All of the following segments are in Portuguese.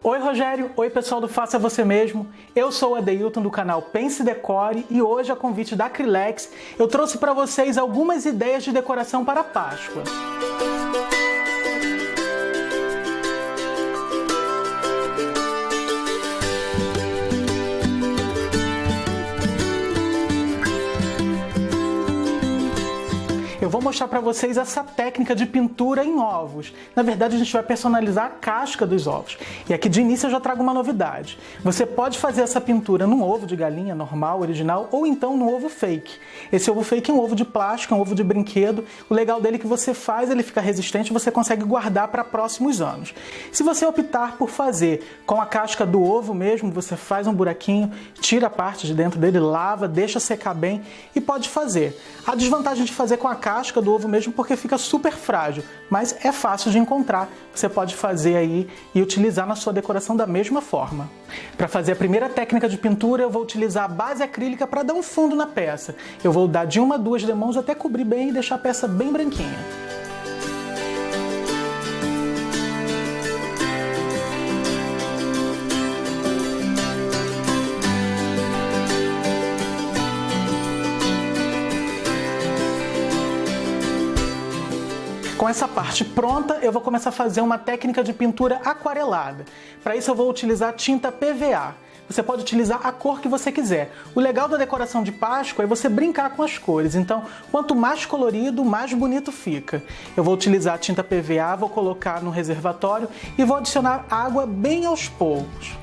Oi Rogério, oi pessoal do Faça Você Mesmo, eu sou o Adeilton do canal Pense e Decore e hoje a convite da Acrylex eu trouxe para vocês algumas ideias de decoração para a Páscoa. Eu vou mostrar para vocês essa técnica de pintura em ovos. Na verdade, a gente vai personalizar a casca dos ovos. E aqui de início eu já trago uma novidade. Você pode fazer essa pintura num ovo de galinha normal, original, ou então no ovo fake. Esse ovo fake é um ovo de plástico, é um ovo de brinquedo. O legal dele é que você faz, ele fica resistente, você consegue guardar para próximos anos. Se você optar por fazer com a casca do ovo mesmo, você faz um buraquinho, tira a parte de dentro dele, lava, deixa secar bem e pode fazer. A desvantagem de fazer com a casca do ovo mesmo porque fica super frágil, mas é fácil de encontrar. Você pode fazer aí e utilizar na sua decoração da mesma forma. Para fazer a primeira técnica de pintura, eu vou utilizar a base acrílica para dar um fundo na peça. Eu vou dar de 1 a 2 demãos até cobrir bem e deixar a peça bem branquinha. Com essa parte pronta, eu vou começar a fazer uma técnica de pintura aquarelada. Para isso eu vou utilizar tinta PVA. Você pode utilizar a cor que você quiser. O legal da decoração de Páscoa é você brincar com as cores. Então, quanto mais colorido, mais bonito fica. Eu vou utilizar a tinta PVA, vou colocar no reservatório e vou adicionar água bem aos poucos.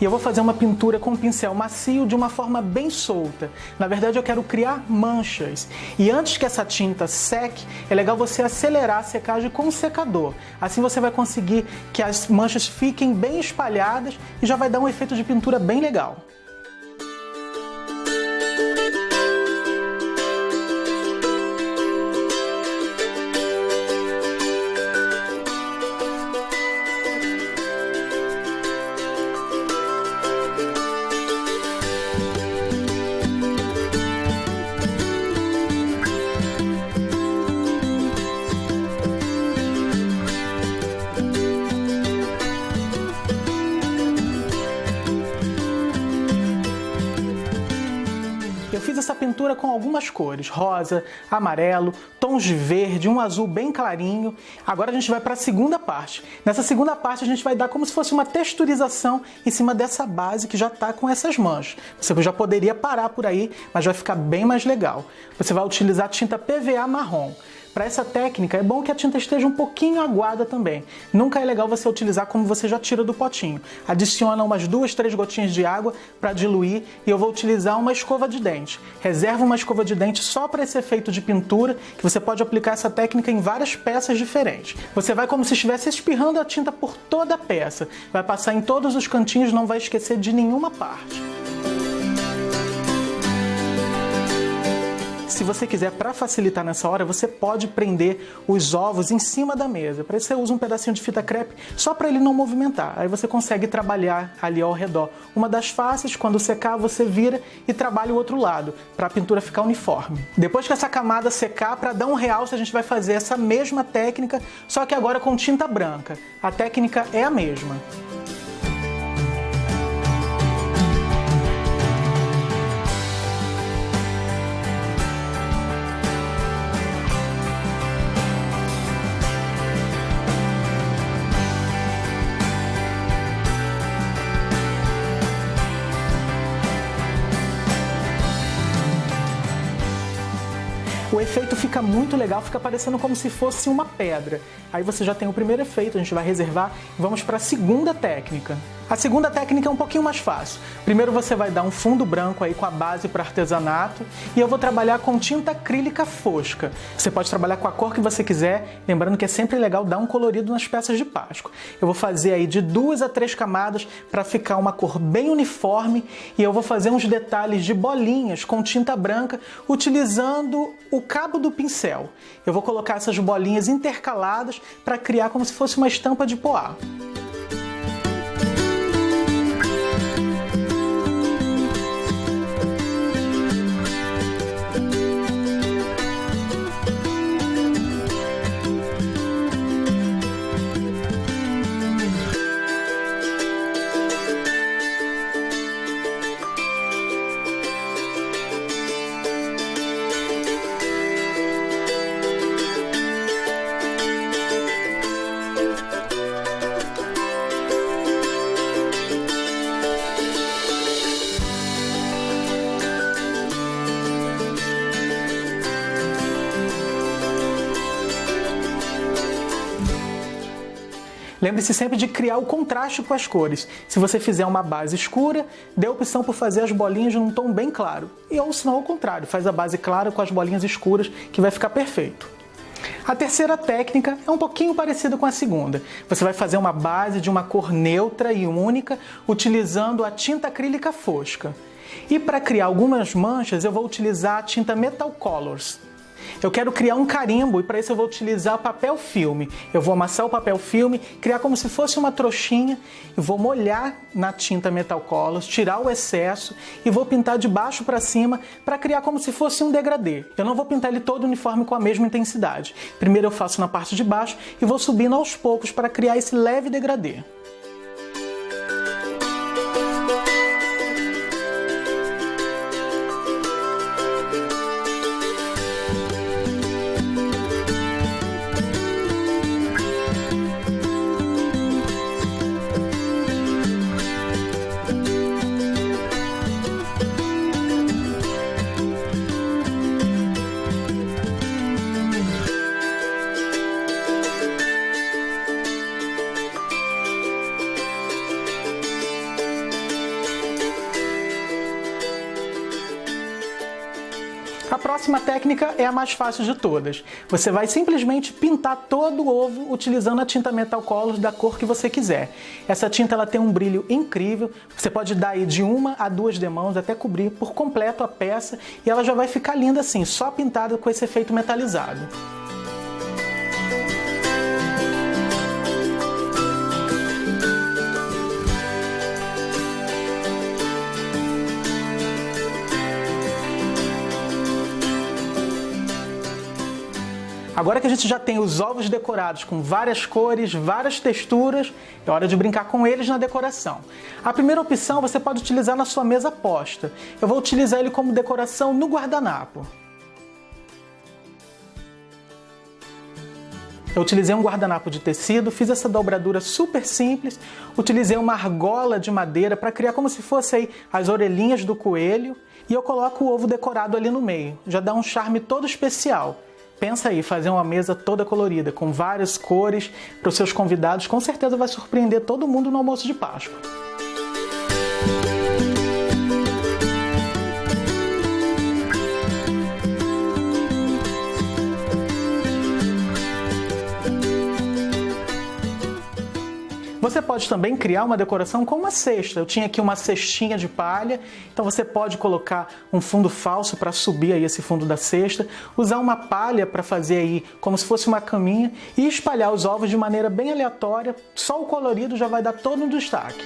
E eu vou fazer uma pintura com um pincel macio de uma forma bem solta. Na verdade, eu quero criar manchas. E antes que essa tinta seque, é legal você acelerar a secagem com um secador. Assim você vai conseguir que as manchas fiquem bem espalhadas e já vai dar um efeito de pintura bem legal. Eu fiz essa pintura com algumas cores, rosa, amarelo, tons de verde, um azul bem clarinho. Agora a gente vai para a segunda parte. Nessa segunda parte a gente vai dar como se fosse uma texturização em cima dessa base que já está com essas manchas. Você já poderia parar por aí, mas vai ficar bem mais legal. Você vai utilizar tinta PVA marrom. Para essa técnica é bom que a tinta esteja um pouquinho aguada também. Nunca é legal você utilizar como você já tira do potinho. Adiciona umas 2, 3 gotinhas de água para diluir e eu vou utilizar uma escova de dente. Reserva uma escova de dente só para esse efeito de pintura, que você pode aplicar essa técnica em várias peças diferentes. Você vai como se estivesse espirrando a tinta por toda a peça. Vai passar em todos os cantinhos, não vai esquecer de nenhuma parte. Se você quiser, para facilitar nessa hora, você pode prender os ovos em cima da mesa. Para isso você usa um pedacinho de fita crepe só para ele não movimentar. Aí você consegue trabalhar ali ao redor. Uma das faces, quando secar, você vira e trabalha o outro lado, para a pintura ficar uniforme. Depois que essa camada secar, para dar um realce, a gente vai fazer essa mesma técnica, só que agora com tinta branca. A técnica é a mesma. O efeito fica muito legal, fica parecendo como se fosse uma pedra. Aí você já tem o primeiro efeito, a gente vai reservar e vamos para a segunda técnica. A segunda técnica é um pouquinho mais fácil. Primeiro você vai dar um fundo branco aí com a base para artesanato e eu vou trabalhar com tinta acrílica fosca. Você pode trabalhar com a cor que você quiser, lembrando que é sempre legal dar um colorido nas peças de Páscoa. Eu vou fazer aí de 2 a 3 camadas para ficar uma cor bem uniforme e eu vou fazer uns detalhes de bolinhas com tinta branca utilizando o cabo do pincel. Eu vou colocar essas bolinhas intercaladas para criar como se fosse uma estampa de poá. Lembre-se sempre de criar o contraste com as cores. Se você fizer uma base escura, dê a opção por fazer as bolinhas num tom bem claro. Ou se não, ao contrário, faz a base clara com as bolinhas escuras, que vai ficar perfeito. A terceira técnica é um pouquinho parecida com a segunda. Você vai fazer uma base de uma cor neutra e única, utilizando a tinta acrílica fosca. E para criar algumas manchas, eu vou utilizar a tinta Metal Colors. Eu quero criar um carimbo e para isso eu vou utilizar papel filme. Eu vou amassar o papel filme, criar como se fosse uma trouxinha e vou molhar na tinta Metal Colors, tirar o excesso e vou pintar de baixo para cima para criar como se fosse um degradê. Eu não vou pintar ele todo uniforme com a mesma intensidade. Primeiro eu faço na parte de baixo e vou subindo aos poucos para criar esse leve degradê. A próxima técnica é a mais fácil de todas. Você vai simplesmente pintar todo o ovo utilizando a tinta Metal Colors da cor que você quiser. Essa tinta ela tem um brilho incrível, você pode dar aí de 1 a 2 demãos até cobrir por completo a peça e ela já vai ficar linda assim, só pintada com esse efeito metalizado. Agora que a gente já tem os ovos decorados com várias cores, várias texturas, é hora de brincar com eles na decoração. A primeira opção você pode utilizar na sua mesa posta. Eu vou utilizar ele como decoração no guardanapo. Eu utilizei um guardanapo de tecido, fiz essa dobradura super simples, utilizei uma argola de madeira para criar como se fosse aí as orelhinhas do coelho e eu coloco o ovo decorado ali no meio. Já dá um charme todo especial. Pensa aí, fazer uma mesa toda colorida, com várias cores para os seus convidados, com certeza vai surpreender todo mundo no almoço de Páscoa. Você pode também criar uma decoração com uma cesta. Eu tinha aqui uma cestinha de palha, então você pode colocar um fundo falso para subir aí esse fundo da cesta, usar uma palha para fazer aí como se fosse uma caminha e espalhar os ovos de maneira bem aleatória, só o colorido já vai dar todo um destaque.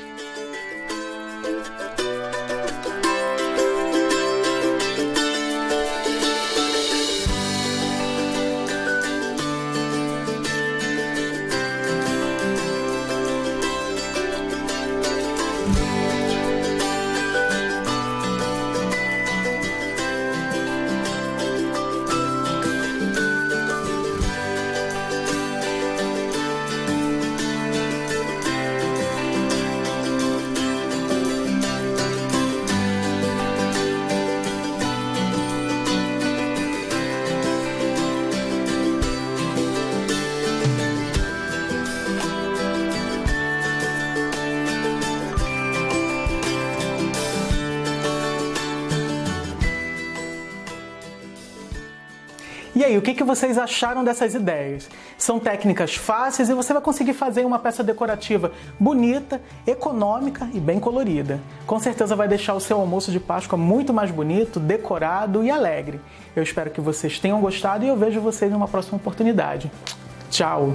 E aí, o que vocês acharam dessas ideias? São técnicas fáceis e você vai conseguir fazer uma peça decorativa bonita, econômica e bem colorida. Com certeza vai deixar o seu almoço de Páscoa muito mais bonito, decorado e alegre. Eu espero que vocês tenham gostado e eu vejo vocês em uma próxima oportunidade. Tchau!